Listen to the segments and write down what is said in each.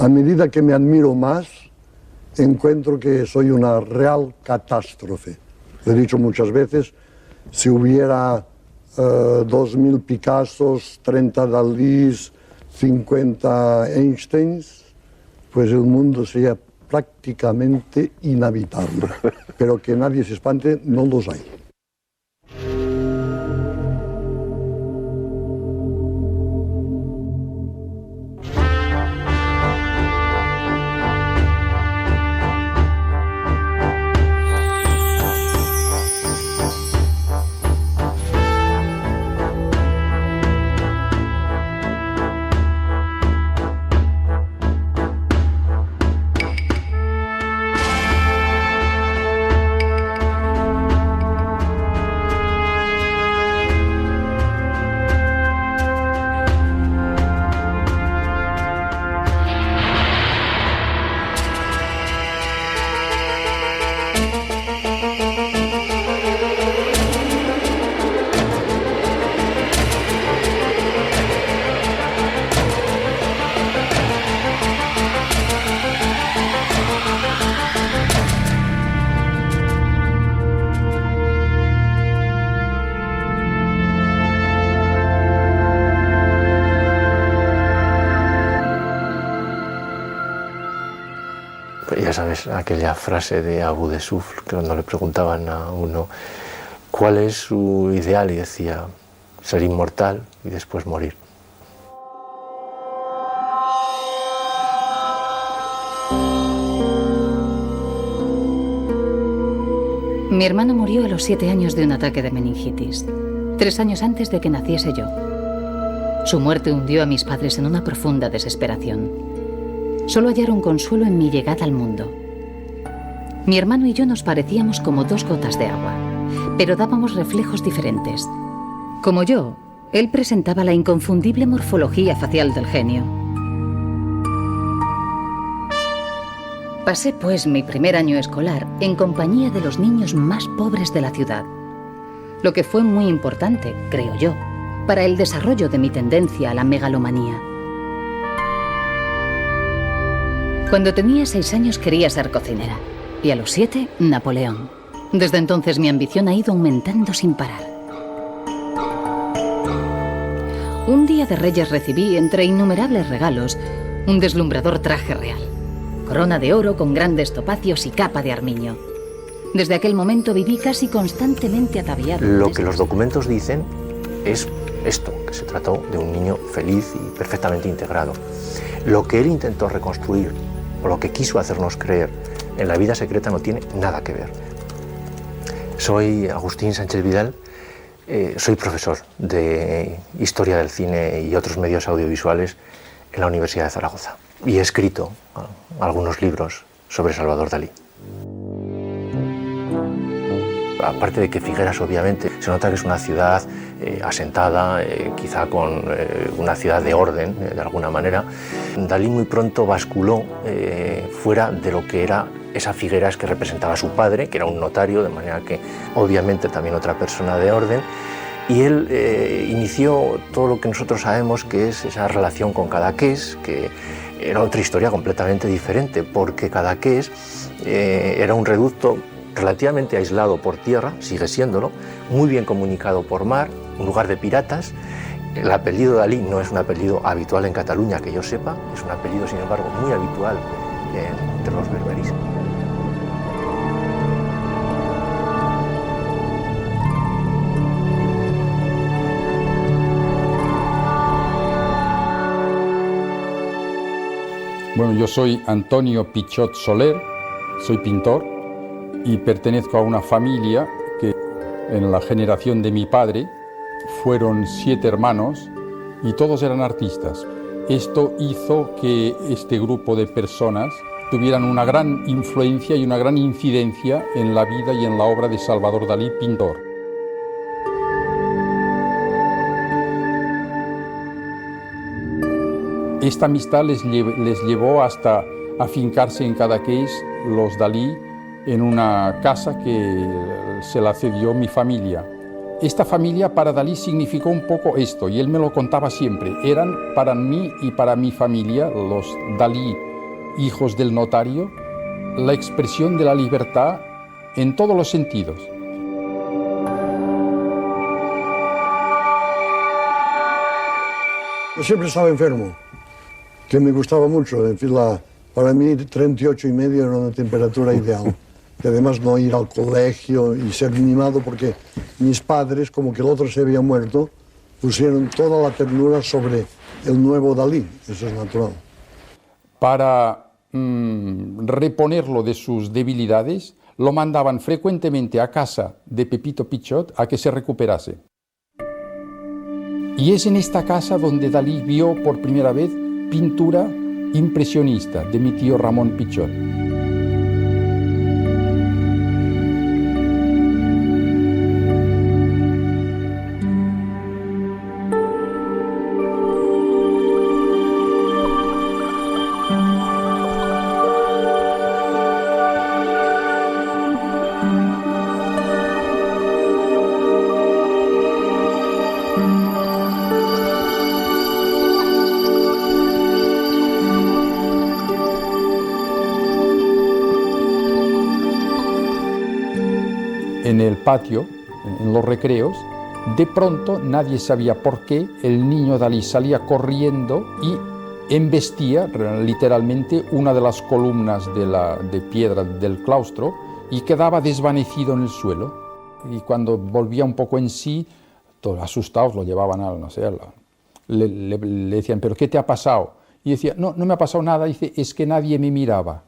A medida que me admiro más, encuentro que soy una real catástrofe. Lo he dicho muchas veces, si hubiera 2000 Picassos, 30 Dalís, 50 Einsteins, pues el mundo sería prácticamente inhabitable. Pero que nadie se espante, no los hay. Ya sabes, aquella frase de Abu de Sufl, que cuando le preguntaban a uno cuál es su ideal, y decía ser inmortal y después morir. Mi hermano murió a los 7 años de un ataque de meningitis, 3 años antes de que naciese yo. Su muerte hundió a mis padres en una profunda desesperación. Solo hallaron consuelo en mi llegada al mundo. Mi hermano y yo nos parecíamos como 2 gotas de agua, pero dábamos reflejos diferentes. Como yo, él presentaba la inconfundible morfología facial del genio. Pasé, pues, mi primer año escolar en compañía de los niños más pobres de la ciudad, lo que fue muy importante, creo yo, para el desarrollo de mi tendencia a la megalomanía. Cuando tenía 6 años quería ser cocinera y a los 7, Napoleón. Desde entonces mi ambición ha ido aumentando sin parar. Un día de Reyes recibí, entre innumerables regalos, un deslumbrador traje real. Corona de oro con grandes topacios y capa de armiño. Desde aquel momento viví casi constantemente ataviado. Lo que los documentos dicen es esto, que se trató de un niño feliz y perfectamente integrado. Lo que él intentó reconstruir, o lo que quiso hacernos creer en la vida secreta, no tiene nada que ver. Soy Agustín Sánchez Vidal, soy profesor de Historia del Cine y otros medios audiovisuales en la Universidad de Zaragoza y he escrito algunos libros sobre Salvador Dalí. Aparte de que Figueras, obviamente, se nota que es una ciudad asentada, quizá con una ciudad de orden, de alguna manera. Dalí muy pronto basculó fuera de lo que era esa Figueras que representaba a su padre, que era un notario, de manera que, obviamente, también otra persona de orden. Y él inició todo lo que nosotros sabemos que es esa relación con Cadaqués, que era otra historia completamente diferente, porque Cadaqués era un reducto relativamente aislado por tierra, sigue siéndolo, muy bien comunicado por mar, un lugar de piratas. El apellido Dalí no es un apellido habitual en Cataluña, que yo sepa, es un apellido, sin embargo, muy habitual entre los berberís. Bueno, yo soy Antonio Pichot Soler, soy pintor y pertenezco a una familia que en la generación de mi padre fueron 7 hermanos y todos eran artistas. Esto hizo que este grupo de personas tuvieran una gran influencia y una gran incidencia en la vida y en la obra de Salvador Dalí, pintor. Esta amistad les llevó hasta afincarse en Cadaqués, los Dalí, en una casa que se la cedió mi familia. Esta familia para Dalí significó un poco esto, y él me lo contaba siempre. Eran para mí y para mi familia, los Dalí, hijos del notario, la expresión de la libertad en todos los sentidos. Yo siempre estaba enfermo, que me gustaba mucho. En fin, para mí 38,5 era una temperatura ideal. Y además no ir al colegio y ser mimado porque mis padres, como que el otro se había muerto, pusieron toda la ternura sobre el nuevo Dalí. Eso es natural. Para reponerlo de sus debilidades, lo mandaban frecuentemente a casa de Pepito Pichot a que se recuperase. Y es en esta casa donde Dalí vio por primera vez pintura impresionista de mi tío Ramón Pichot. En el patio, en los recreos, de pronto nadie sabía por qué el niño Dalí salía corriendo y embestía literalmente una de las columnas de piedra del claustro y quedaba desvanecido en el suelo. Y cuando volvía un poco en sí, todos asustados lo llevaban a, no sé, le decían, ¿pero qué te ha pasado? Y decía, no me ha pasado nada, dice, es que nadie me miraba.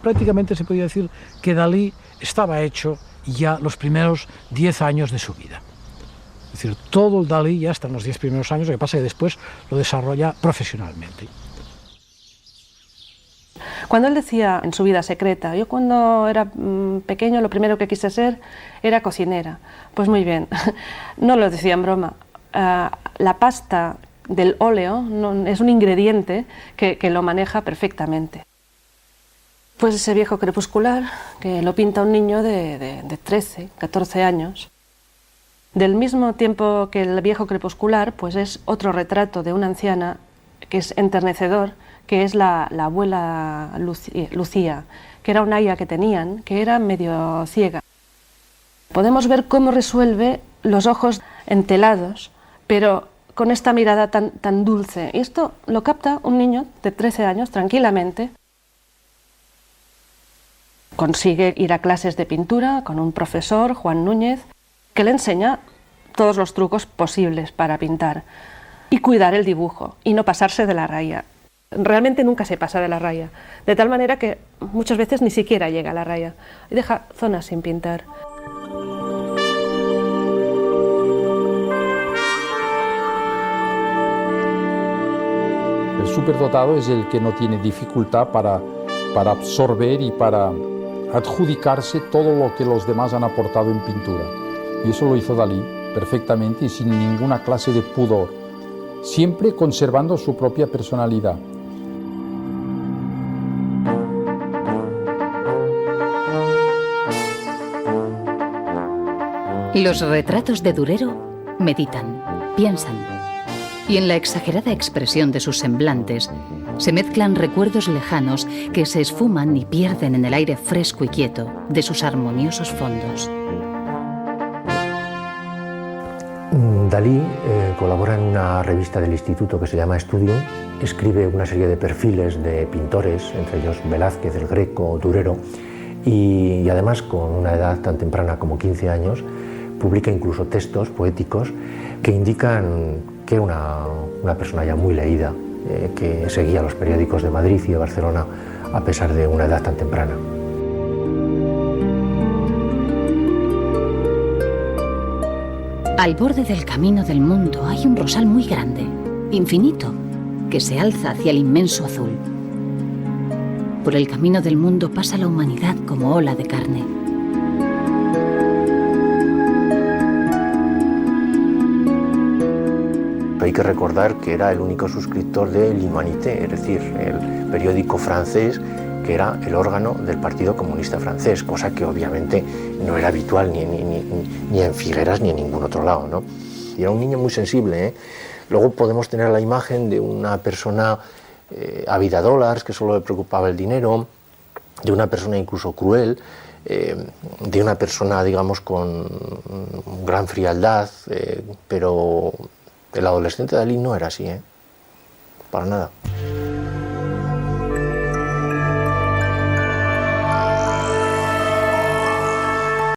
Prácticamente se podía decir que Dalí estaba hecho ya los primeros 10 años de su vida. Es decir, todo el Dalí ya está en los 10 primeros años, lo que pasa es que después lo desarrolla profesionalmente. Cuando él decía en su vida secreta, yo cuando era pequeño lo primero que quise ser era cocinera, pues muy bien, no lo decía en broma. La pasta del óleo es un ingrediente que lo maneja perfectamente. Pues ese viejo crepuscular, que lo pinta un niño de 13, 14 años. Del mismo tiempo que el viejo crepuscular, pues es otro retrato de una anciana que es enternecedor, que es la abuela Lucía, que era una hija que tenían, que era medio ciega. Podemos ver cómo resuelve los ojos entelados, pero con esta mirada tan dulce. Y esto lo capta un niño de 13 años tranquilamente. Consigue ir a clases de pintura con un profesor, Juan Núñez, que le enseña todos los trucos posibles para pintar y cuidar el dibujo y no pasarse de la raya. Realmente nunca se pasa de la raya, de tal manera que muchas veces ni siquiera llega a la raya y deja zonas sin pintar. El superdotado es el que no tiene dificultad para absorber y para adjudicarse todo lo que los demás han aportado en pintura. Y eso lo hizo Dalí perfectamente y sin ninguna clase de pudor, siempre conservando su propia personalidad. Los retratos de Durero meditan, piensan, y en la exagerada expresión de sus semblantes se mezclan recuerdos lejanos que se esfuman y pierden en el aire fresco y quieto de sus armoniosos fondos. Dalí colabora en una revista del instituto que se llama Estudium, escribe una serie de perfiles de pintores, entre ellos Velázquez, el Greco, Durero, y además con una edad tan temprana como 15 años, publica incluso textos poéticos que indican que era una persona ya muy leída, que seguía los periódicos de Madrid y de Barcelona a pesar de una edad tan temprana. Al borde del camino del mundo hay un rosal muy grande, infinito, que se alza hacia el inmenso azul. Por el camino del mundo pasa la humanidad como ola de carne. Hay que recordar que era el único suscriptor de l'Humanité, es decir, el periódico francés que era el órgano del Partido Comunista francés, cosa que obviamente no era habitual ni en Figueras ni en ningún otro lado, ¿no? Y era un niño muy sensible, ¿eh? Luego podemos tener la imagen de una persona ávida dólares, que solo le preocupaba el dinero, de una persona incluso cruel, de una persona, digamos, con gran frialdad, pero el adolescente Dalí no era así, para nada.